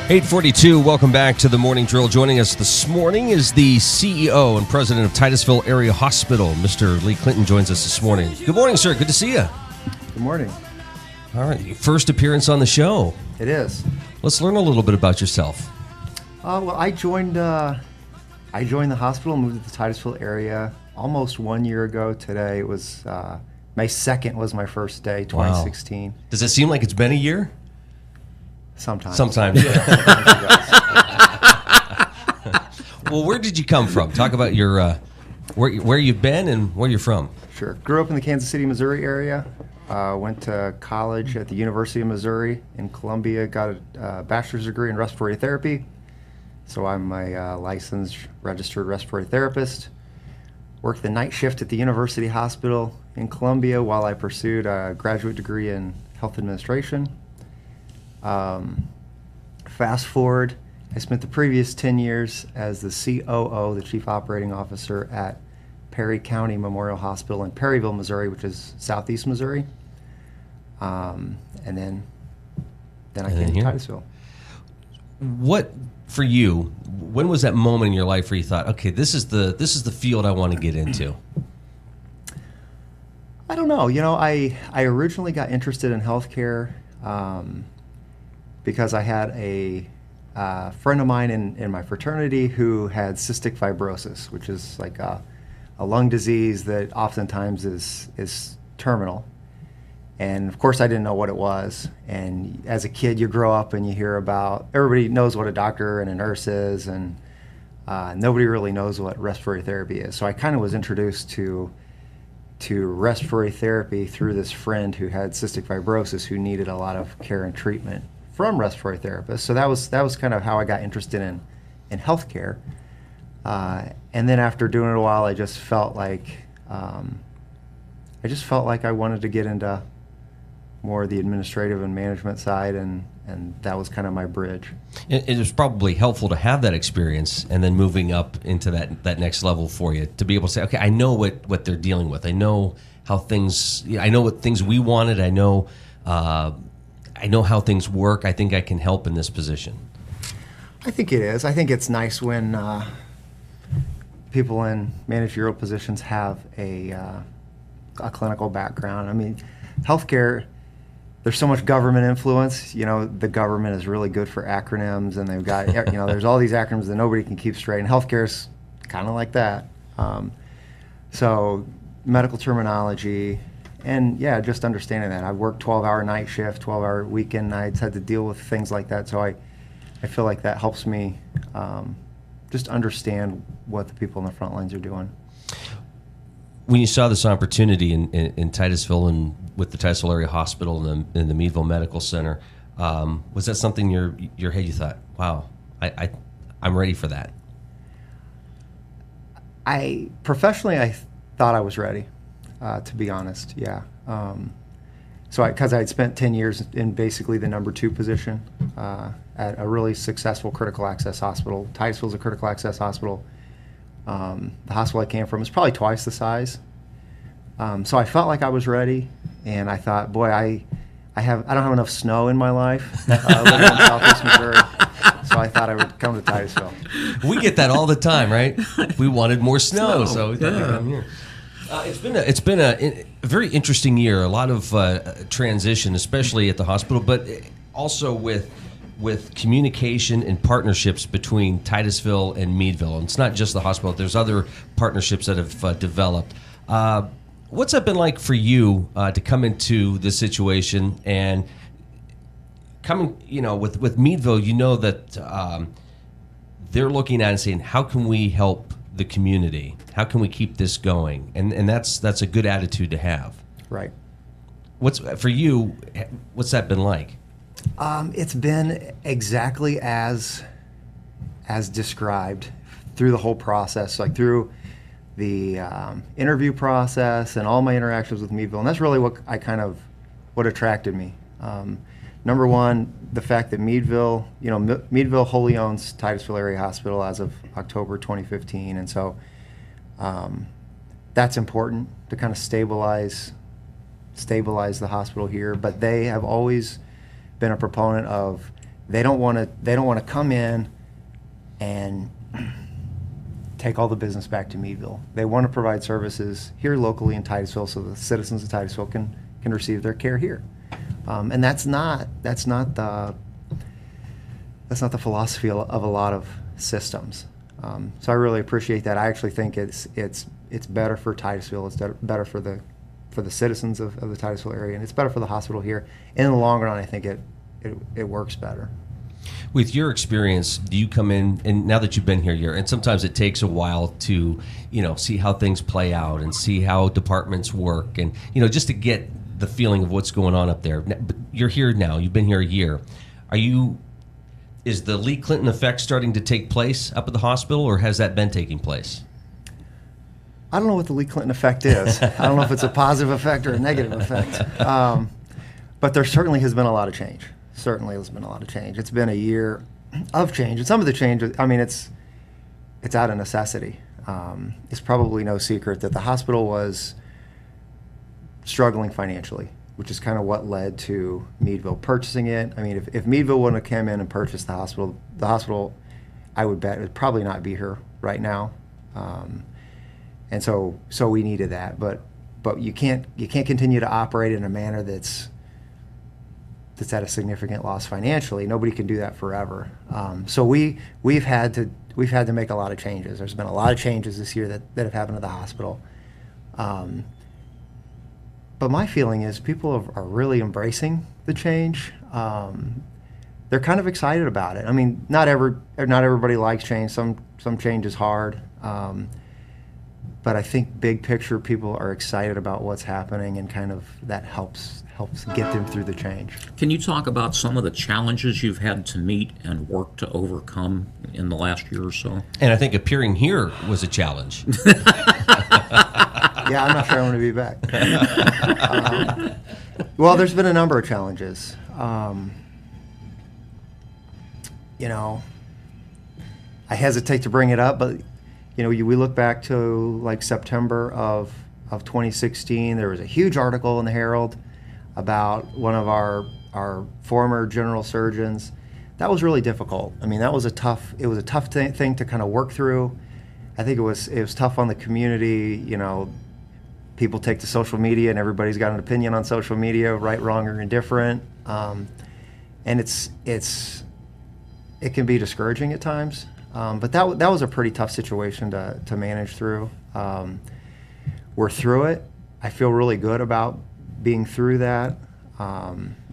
8:42, welcome back to the Morning Drill. Joining us this morning is the CEO and president of Titusville Area Hospital. Mr. Lee Clinton joins us this morning. Good morning, sir. Good to see you. Good morning. All right, first appearance on the show. It is. Let's learn a little bit about yourself. Well, I joined the hospital, moved to the Titusville area almost 1 year ago today. It was May 2nd was my first day, 2016. Wow. Does it seem like it's been a year? Sometimes. Yeah. Well, where did you come from? Talk about your where you've been and where you're from. Sure. Grew up in the Kansas City, Missouri area. Went to college at the University of Missouri in Columbia. Got a bachelor's degree in respiratory therapy. So I'm a licensed registered respiratory therapist. Worked the night shift at the University Hospital in Columbia while I pursued a graduate degree in health administration. Fast forward, I spent the previous 10 years as the COO, the Chief Operating Officer at Perry County Memorial Hospital in Perryville, Missouri, which is southeast Missouri. And then I came to Titusville. What, for you, when was that moment in your life where you thought, okay, this is the field I want to get into? I don't know. I originally got interested in healthcare because I had a friend of mine in my fraternity who had cystic fibrosis, which is like a lung disease that oftentimes is terminal. And of course I didn't know what it was. And as a kid you grow up and you hear about, everybody knows what a doctor and a nurse is, and nobody really knows what respiratory therapy is. So I kind of was introduced to respiratory therapy through this friend who had cystic fibrosis who needed a lot of care and treatment from respiratory therapists. So that was kind of how I got interested in healthcare. And then after doing it a while, I just felt like I wanted to get into more of the administrative and management side, and that was kind of my bridge. It was probably helpful to have that experience and then moving up into that next level for you to be able to say, okay, I know what they're dealing with. I know how things. I know what things we wanted. I know how things work. I think I can help in this position. I think it is. I think it's nice when people in managerial positions have a clinical background. I mean, healthcare, there's so much government influence. The government is really good for acronyms, and they've got, there's all these acronyms that nobody can keep straight, and healthcare is kind of like that. So medical terminology, and yeah, just understanding that. I've worked 12-hour night shift, 12-hour weekend nights, had to deal with things like that. So I feel like that helps me just understand what the people in the front lines are doing. When you saw this opportunity in Titusville and with the Titusville Area Hospital and the Meadville Medical Center, was that something your head you thought, wow, I'm ready for that? Professionally, I thought I was ready, to be honest, yeah. Because I had spent 10 years in basically the number 2 position at a really successful critical access hospital. Titusville's a critical access hospital. The hospital I came from is probably twice the size. So I felt like I was ready, and I thought, boy, I don't have enough snow in my life living in southeast Missouri, so I thought I would come to Titusville. We get that all the time, right? We wanted more snow, so we thought we'd come here. It's been a very interesting year. A lot of transition, especially at the hospital, but also with communication and partnerships between Titusville and Meadville. And it's not just the hospital. There's other partnerships that have developed. What's that been like for you to come into this situation and coming, with Meadville, that they're looking at it and saying, how can we help the community? How can we keep this going? And that's a good attitude to have. Right. What's that been like? It's been exactly as described through the whole process, like through the interview process and all my interactions with Meadville, and that's really what attracted me. Number one, the fact that Meadville wholly owns Titusville Area Hospital as of October 2015, and so that's important to kind of stabilize the hospital here. But they have always been a proponent of They don't want to come in and take all the business back to Meadville. They want to provide services here locally in Titusville, so the citizens of Titusville can receive their care here. And that's not the philosophy of a lot of systems. So I really appreciate that. I actually think it's better for Titusville. It's better for the citizens of the Titusville area, and it's better for the hospital here. In the long run, I think it works better. With your experience, do you come in, and now that you've been here a year, and sometimes it takes a while to, see how things play out and see how departments work, and, just to get the feeling of what's going on up there. But you're here now. You've been here a year. Is the Lee Clinton effect starting to take place up at the hospital, or has that been taking place? I don't know what the Lee Clinton effect is. I don't know if it's a positive effect or a negative effect. But there certainly has been a lot of change. Certainly has been a lot of change. It's been a year of change. And some of the change, it's out of necessity. It's probably no secret that the hospital was struggling financially, which is kind of what led to Meadville purchasing it. I mean, if Meadville wouldn't have come in and purchased the hospital, I would bet, would probably not be here right now. And so we needed that. But you can't continue to operate in a manner that's at a significant loss financially. Nobody can do that forever. So we've had to make a lot of changes. There's been a lot of changes this year that have happened to the hospital. But my feeling is people are really embracing the change. They're kind of excited about it. I mean, not everybody likes change. Some change is hard. But I think big picture, people are excited about what's happening, and kind of that helps get them through the change. Can you talk about some of the challenges you've had to meet and work to overcome in the last year or so? And I think appearing here was a challenge. Yeah, I'm not sure I want to be back. Well, there's been a number of challenges. I hesitate to bring it up, but we look back to like September of 2016. There was a huge article in the Herald about one of our former general surgeons. That was really difficult. I mean, it was a tough thing to kind of work through. I think it was tough on the community. People take to social media, and everybody's got an opinion on social media, right, wrong, or indifferent. And it can be discouraging at times. But that was a pretty tough situation to manage through. We're through it. I feel really good about being through that.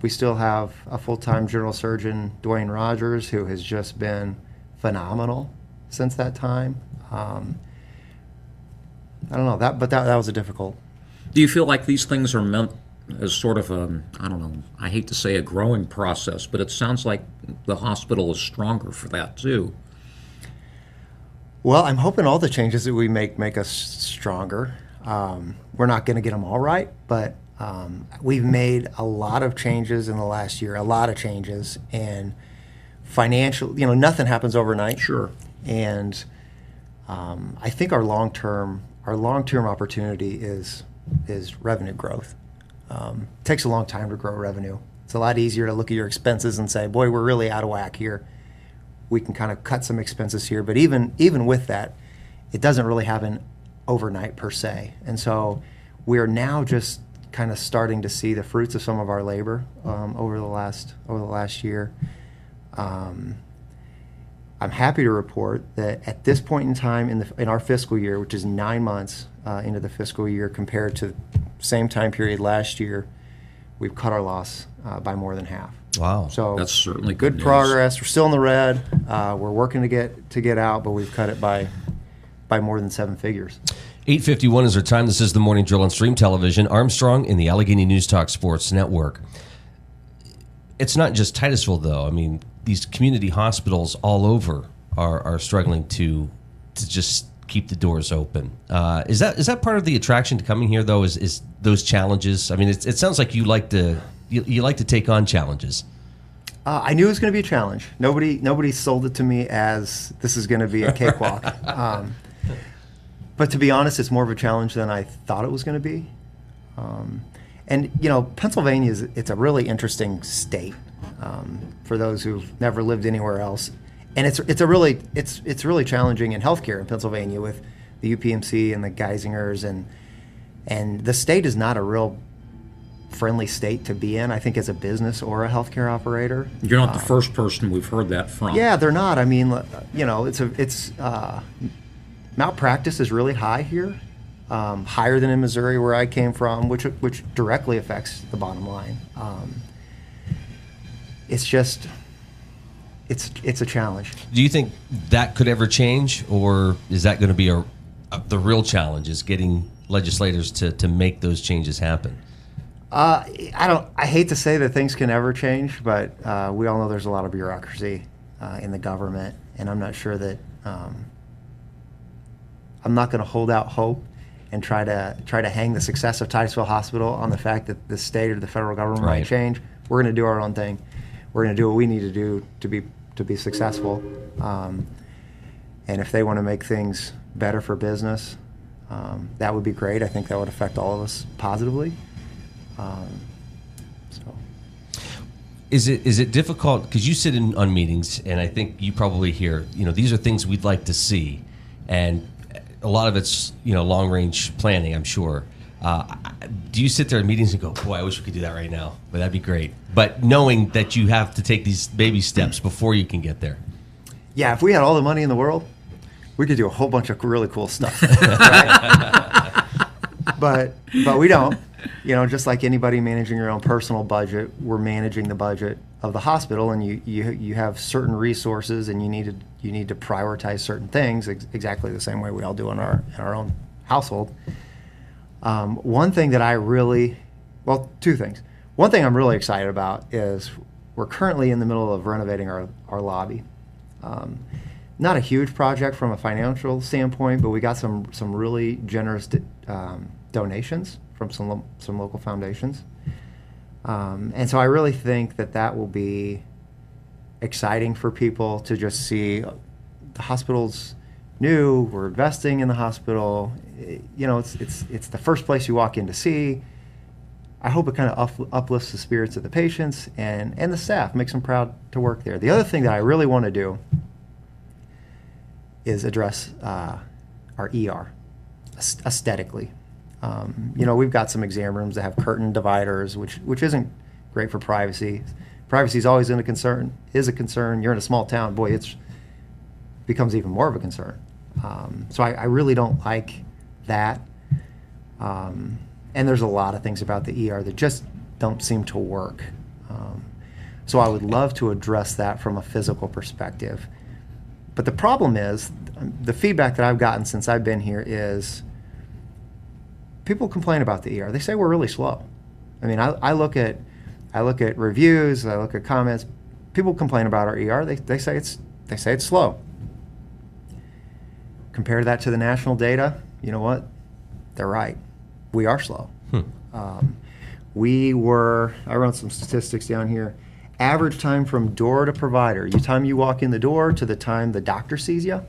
We still have a full-time general surgeon, Dwayne Rogers, who has just been phenomenal since that time. I don't know, but that was a difficult. Do you feel like these things are meant as sort of I hate to say a growing process, but it sounds like the hospital is stronger for that too? Well, I'm hoping all the changes that we make us stronger. We're not going to get them all right, but we've made a lot of changes in the last year, and financial, nothing happens overnight. Sure. And I think our long-term opportunity is revenue growth. It takes a long time to grow revenue. It's a lot easier to look at your expenses and say, boy, we're really out of whack here. We can kind of cut some expenses here, but even with that, it doesn't really happen overnight per se. And so we're now just kind of starting to see the fruits of some of our labor over the last year. I'm happy to report that at this point in time in our fiscal year, which is 9 months into the fiscal year compared to same time period last year, we've cut our loss by more than half. Wow. So that's certainly good news. progress. We're still in the red. We're working to get out, but we've cut it by more than 7 figures. 8:51 is our time. This is the Morning Drill on Stream Television. Armstrong in the Allegheny News Talk Sports Network. It's not just Titusville, though. I mean, these community hospitals all over are struggling to just keep the doors open. Is that part of the attraction to coming here, though? Is those challenges? I mean, it sounds like you like to take on challenges. I knew it was going to be a challenge. Nobody sold it to me as this is going to be a cakewalk. But to be honest, it's more of a challenge than I thought it was going to be. And Pennsylvania it's a really interesting state. for those who've never lived anywhere else. And it's really challenging in healthcare in Pennsylvania with the UPMC and the Geisingers, and the state is not a real friendly state to be in, I think, as a business or a healthcare operator. You're not the first person we've heard that from. Yeah, they're not. I mean, malpractice is really high here, higher than in Missouri where I came from, which directly affects the bottom line. It's a challenge. Do you think that could ever change, or is that going to be the real challenge, is getting legislators to make those changes happen? I hate to say that things can ever change, but we all know there's a lot of bureaucracy in the government, and I'm not sure that I'm not going to hold out hope and try to hang the success of Titusville Hospital on the fact that the state or the federal government might change. We're going to do our own thing. We're going to do what we need to do to be successful. And if they want to make things better for business, that would be great. I think that would affect all of us positively. Is it difficult, because you sit in on meetings, and I think you probably hear, these are things we'd like to see, and a lot of it's long range planning, I'm sure. Do you sit there in meetings and go, boy, I wish we could do that right now, but that'd be great, but knowing that you have to take these baby steps before you can get there? Yeah, if we had all the money in the world, we could do a whole bunch of really cool stuff. But we don't. Just like anybody managing your own personal budget, we're managing the budget of the hospital, and you have certain resources, and you need to prioritize certain things exactly the same way we all do in our own household. One thing that two things. One thing I'm really excited about is we're currently in the middle of renovating our lobby. Not a huge project from a financial standpoint, but we got some really generous donations from some local foundations. And so I really think that will be exciting for people to just see the hospital's new, we're investing in the hospital. It's the first place you walk in to see. I hope it kind of uplifts the spirits of the patients and the staff, makes them proud to work there. The other thing that I really want to do is address our ER aesthetically. We've got some exam rooms that have curtain dividers, which isn't great for privacy. Privacy is always a concern. You're in a small town, boy, it becomes even more of a concern. So I really don't like that. And there's a lot of things about the ER that just don't seem to work. So I would love to address that from a physical perspective. But the problem is, the feedback that I've gotten since I've been here is people complain about the ER. They say we're really slow. I mean, I look at reviews, I look at comments. People complain about our ER. They say it's slow. Compare that to the national data. You know what? They're right. We are slow. I run some statistics down here. Average time from door to provider, the time you walk in the door to the time the doctor sees you.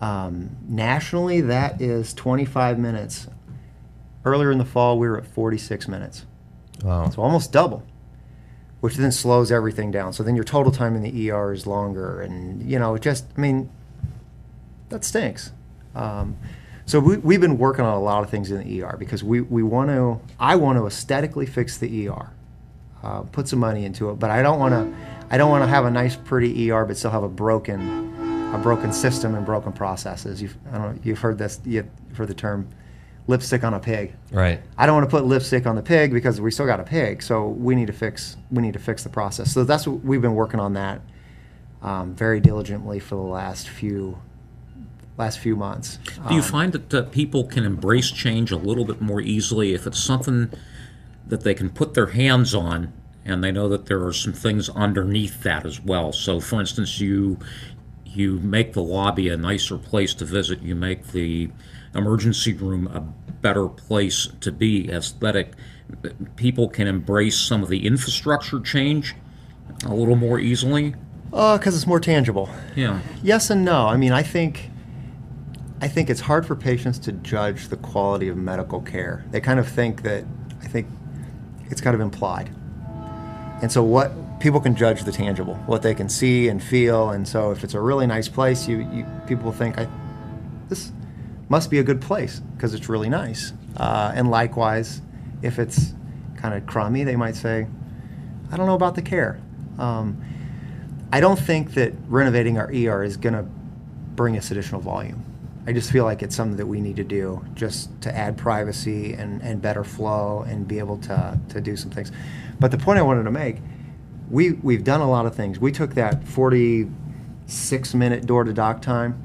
Nationally, that is 25 minutes. Earlier in the fall, we were at 46 minutes. Wow. So almost double, which then slows everything down. So then your total time in the ER is longer, and that stinks. So we've been working on a lot of things in the ER because I want to aesthetically fix the ER, put some money into it, but I don't want to have a nice, pretty ER, but still have a broken system and broken processes. You've heard this. You've heard the term lipstick on a pig. Right. I don't want to put lipstick on the pig because we still got a pig. So we need to fix the process. So that's what we've been working on that very diligently for the last few months. Do you find that people can embrace change a little bit more easily if it's something that they can put their hands on, and they know that there are some things underneath that as well? So, for instance, you make the lobby a nicer place to visit. You make the emergency room a better place to be, aesthetic. People can embrace some of the infrastructure change a little more easily? Because it's more tangible. Yeah. Yes and no. I mean, I think it's hard for patients to judge the quality of medical care. They kind of think that, I think it's kind of implied. And so what people can judge the tangible, what they can see and feel. And so if it's a really nice place, people will think, this must be a good place because it's really nice. And likewise, if it's kind of crummy, they might say, I don't know about the care. I don't think that renovating our ER is going to bring us additional volume. I just feel like it's something that we need to do just to add privacy and better flow and be able to do some things. But the point I wanted to make, we've done a lot of things. We took that 46-minute door-to-doc time.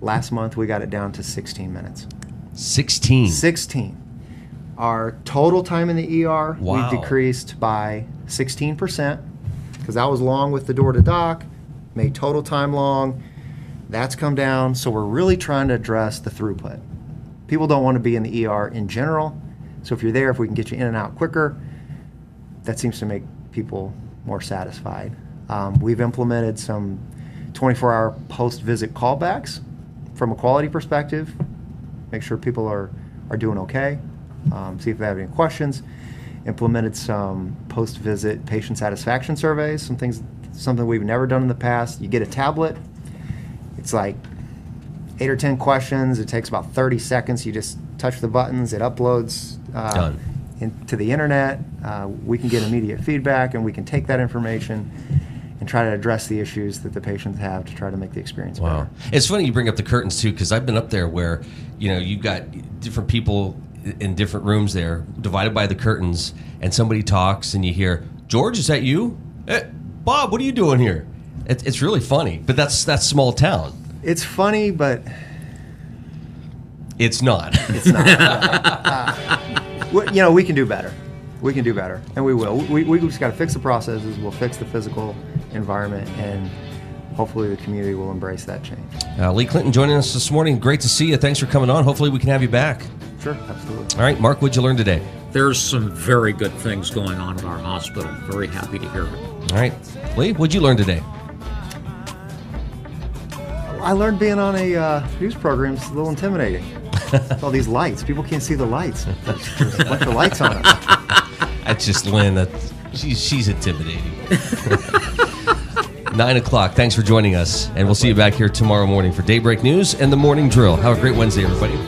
Last month, we got it down to 16 minutes. 16? Our total time in the ER, Wow. we decreased by 16%, because that was long with the door-to-doc, made total time long. That's come down, so we're really trying to address the throughput. People don't want to be in the ER in general, so if you're there, if we can get you in and out quicker, that seems to make people more satisfied. We've implemented some 24-hour post-visit callbacks from a quality perspective, make sure people are doing okay, see if they have any questions. Implemented some post-visit patient satisfaction surveys, something we've never done in the past. You get a tablet, it's like 8 or 10 questions, it takes about 30 seconds, you just touch the buttons, it uploads into the internet, we can get immediate feedback, and we can take that information and try to address the issues that the patients have to try to make the experience better. It's funny you bring up the curtains too, because I've been up there where you've got different people in different rooms there, divided by the curtains, and somebody talks, and you hear, "George, is that you? Hey, Bob, what are you doing here?" It's really funny, but that's small town. It's funny, but it's not. It's not. We can do better. We can do better, and we will. We just got to fix the processes. We'll fix the physical environment, and hopefully the community will embrace that change. Lee Clinton joining us this morning. Great to see you. Thanks for coming on. Hopefully we can have you back. Sure, absolutely. All right, Mark, what'd you learn today? There's some very good things going on in our hospital. Very happy to hear it. All right. Lee, what'd you learn today? I learned being on a news program is a little intimidating. All these lights. People can't see the lights. There's a bunch of lights on it. That's just Lynn. She's intimidating. 9 o'clock. Thanks for joining us. And we'll see you back here tomorrow morning for Daybreak News and the Morning Drill. Have a great Wednesday, everybody.